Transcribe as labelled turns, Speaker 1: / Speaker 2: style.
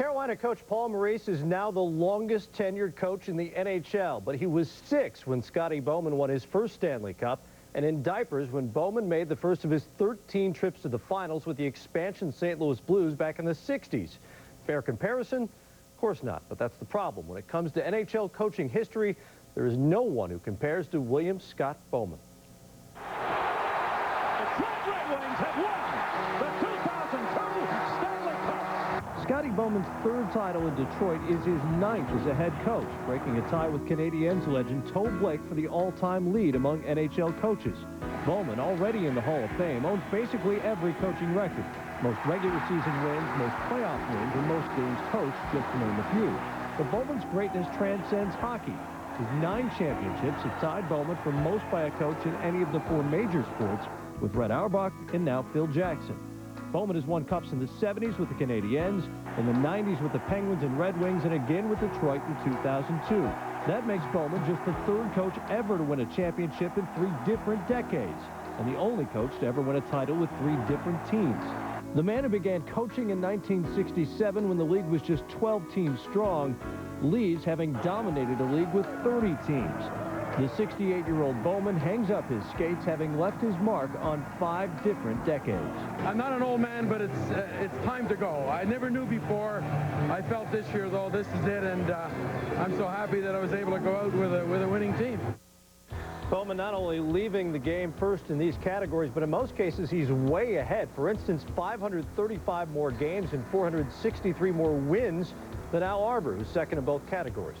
Speaker 1: Carolina coach Paul Maurice is now the longest tenured coach in the NHL, but he was 6 when Scotty Bowman won his first Stanley Cup, and in diapers when Bowman made the first of his 13 trips to the finals with the expansion St. Louis Blues back in the 60s. Fair comparison? Of course not, but that's the problem. When it comes to NHL coaching history, there is no one who compares to William Scott Bowman.
Speaker 2: The Detroit Red Wings have won the 2002 Stanley Cup.
Speaker 1: Scotty Bowman's third title in Detroit is his 9th as a head coach, breaking a tie with Canadiens legend Toe Blake for the all-time lead among NHL coaches. Bowman, already in the Hall of Fame, owns basically every coaching record. Most regular season wins, most playoff wins, and most games coached, just to name a few. But Bowman's greatness transcends hockey. His 9 championships have tied Bowman for most by a coach in any of the 4 major sports, with Red Auerbach and now Phil Jackson. Bowman has won cups in the 70s with the Canadiens, in the 90s with the Penguins and Red Wings, and again with Detroit in 2002. That makes Bowman just the 3rd coach ever to win a championship in 3 different decades, and the only coach to ever win a title with 3 different teams. The man who began coaching in 1967 when the league was just 12 teams strong, leaves having dominated a league with 30 teams. The 68-year-old Bowman hangs up his skates, having left his mark on 5 different decades.
Speaker 3: I'm not an old man, but it's time to go. I never knew before. I felt this year, though, this is it, and I'm so happy that I was able to go out with a winning team.
Speaker 1: Bowman not only leaving the game first in these categories, but in most cases he's way ahead. For instance, 535 more games and 463 more wins than Al Arbour, who's second in both categories.